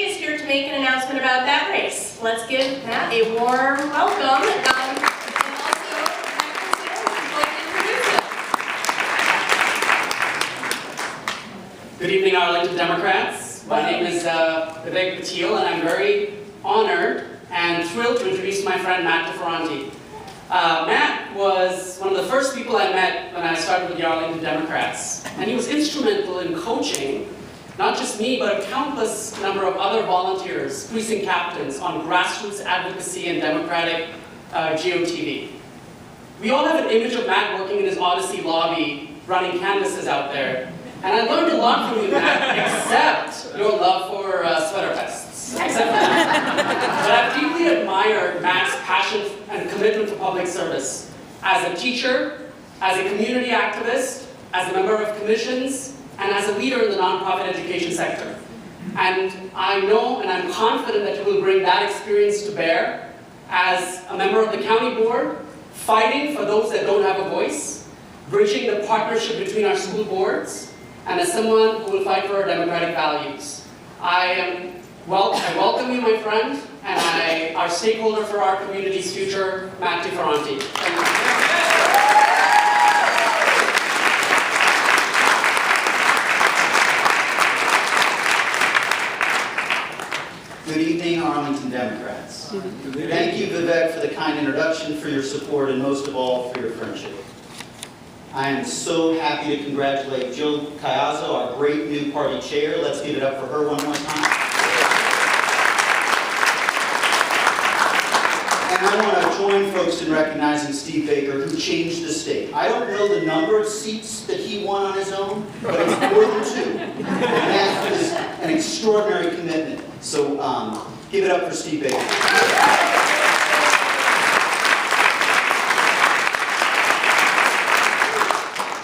Is here to make an announcement about that race. Let's give Matt a warm welcome, and also Michael Sales, who's going to introduce him. Good evening, Arlington Democrats. My name is Vivek Patil, and I'm very honored and thrilled to introduce my friend Matt Ferranti. Matt was one of the first people I met when I started with the Arlington Democrats, and he was instrumental in coaching not just me, but a countless number of other volunteers, precinct captains, on grassroots advocacy and democratic GOTV. We all have an image of Matt working in his Odyssey lobby, running canvases out there. And I learned a lot from you, Matt, except your love for sweater vests. Except for that. But I've deeply admired Matt's passion and commitment to public service. As a teacher, as a community activist, as a member of commissions, and as a leader in the nonprofit education sector. And I know and I'm confident that you will bring that experience to bear as a member of the county board, fighting for those that don't have a voice, bridging the partnership between our school boards, and as someone who will fight for our democratic values. I welcome you, my friend, and our stakeholder for our community's future, Matt Ferranti. Good evening, Arlington Democrats. Thank you, Vivek, for the kind introduction, for your support, and most of all, for your friendship. I am so happy to congratulate Jill Cayazzo, our great new party chair. Let's give it up for her one more time. And I want to join folks in recognizing Steve Baker, who changed the state. I don't know the number of seats that he won on his own, but it's more than 2. And that is an extraordinary commitment. So give it up for Steve Baker.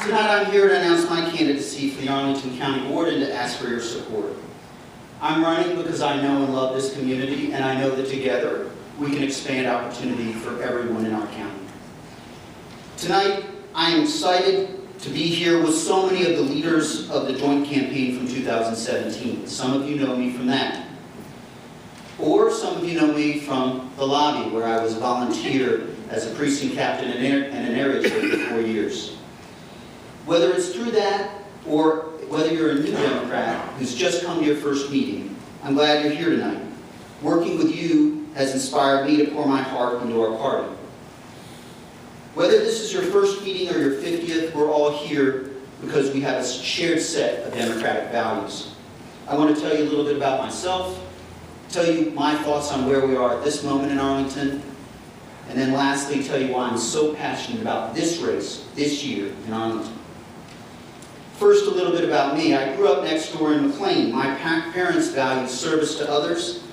Tonight I'm here to announce my candidacy for the Arlington County Board and to ask for your support. I'm running because I know and love this community, and I know that together we can expand opportunity for everyone in our county. Tonight I am excited to be here with so many of the leaders of the joint campaign from 2017. Some of you know me from that. Or some of you know me from the lobby, where I was a volunteer as a precinct captain and an area chair for 4 years. Whether it's through that, or whether you're a new Democrat who's just come to your first meeting, I'm glad you're here tonight. Working with you has inspired me to pour my heart into our party. Whether this is your first meeting or your 50th, we're all here because we have a shared set of democratic values. I want to tell you a little bit about myself, tell you my thoughts on where we are at this moment in Arlington, and then lastly, tell you why I'm so passionate about this race this year in Arlington. First, a little bit about me. I grew up next door in McLean. My parents valued service to others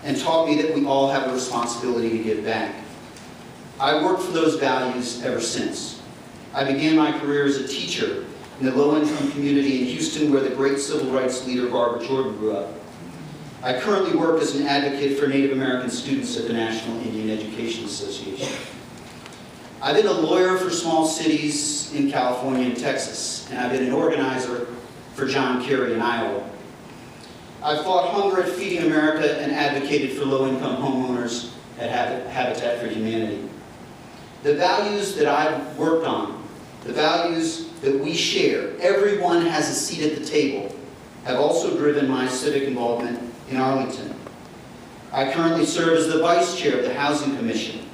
and taught me that we all have a responsibility to give back. I worked for those values ever since. I began my career as a teacher in the low-income community in Houston, where the great civil rights leader Barbara Jordan grew up. I currently work as an advocate for Native American students at the National Indian Education Association. I've been a lawyer for small cities in California and Texas, and I've been an organizer for John Kerry in Iowa. I've fought hunger at Feeding America and advocated for low-income homeowners at Habitat for Humanity. The values that I've worked on, the values that we share, everyone has a seat at the table, have also driven my civic involvement in Arlington. I currently serve as the Vice Chair of the Housing Commission,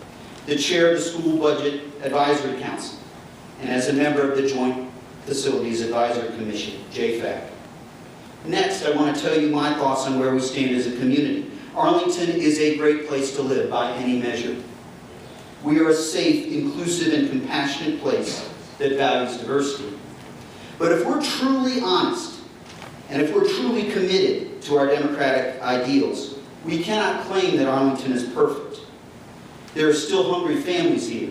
the Chair of the School Budget Advisory Council, and as a member of the Joint Facilities Advisory Commission, JFAC. Next, I want to tell you my thoughts on where we stand as a community. Arlington is a great place to live by any measure. We are a safe, inclusive, and compassionate place that values diversity. But if we're truly honest, and if we're truly committed to our democratic ideals, we cannot claim that Arlington is perfect. There are still hungry families here.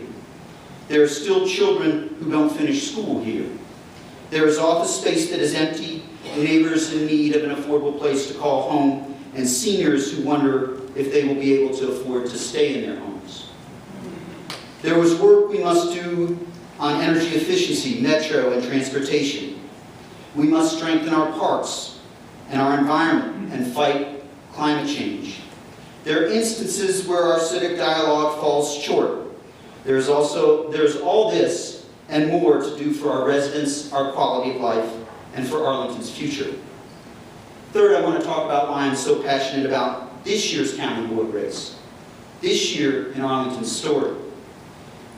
There are still children who don't finish school here. There is office space that is empty, neighbors in need of an affordable place to call home, and seniors who wonder if they will be able to afford to stay in their homes. There was work we must do on energy efficiency, metro, and transportation. We must strengthen our parks and our environment and fight climate change. There are instances where our civic dialogue falls short. There's all this and more to do for our residents, our quality of life, and for Arlington's future. Third, I want to talk about why I'm so passionate about this year's county board race, this year in Arlington's story.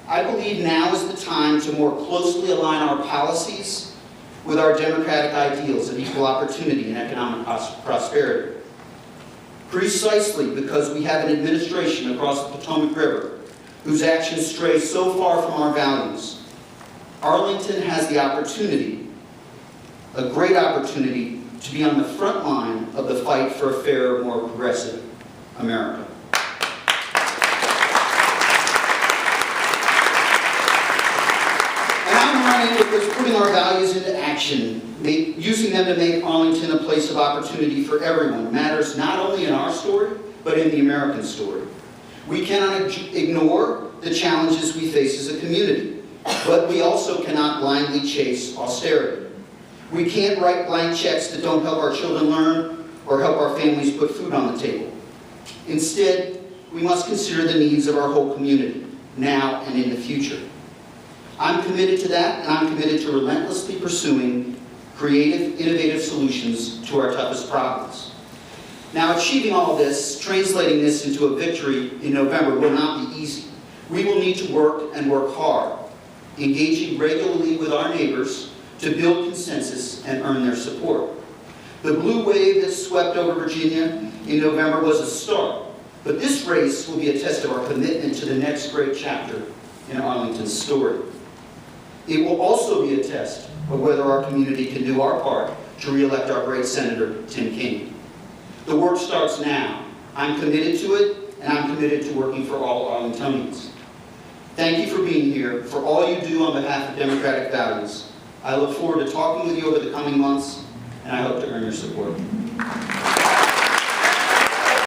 I believe now is the time to more closely align our policies with our democratic ideals of equal opportunity and economic prosperity. Precisely because we have an administration across the Potomac River whose actions stray so far from our values, Arlington has the opportunity, a great opportunity, to be on the front line of the fight for a fairer, more progressive America. And I'm running because putting our values into action, using them to make Arlington a place of opportunity for everyone, matters not only in our story, but in the American story. We cannot ignore the challenges we face as a community, but we also cannot blindly chase austerity. We can't write blank checks that don't help our children learn or help our families put food on the table. Instead, we must consider the needs of our whole community, now and in the future. I'm committed to that, and I'm committed to relentlessly pursuing creative, innovative solutions to our toughest problems. Now, achieving all this, translating this into a victory in November will not be easy. We will need to work and work hard, engaging regularly with our neighbors to build consensus and earn their support. The blue wave that swept over Virginia in November was a start, but this race will be a test of our commitment to the next great chapter in Arlington's story. It will also be a test of whether our community can do our part to re-elect our great Senator, Tim Kaine. The work starts now. I'm committed to it, and I'm committed to working for all Arlingtonians. Thank you for being here, for all you do on behalf of democratic values. I look forward to talking with you over the coming months, and I hope to earn your support.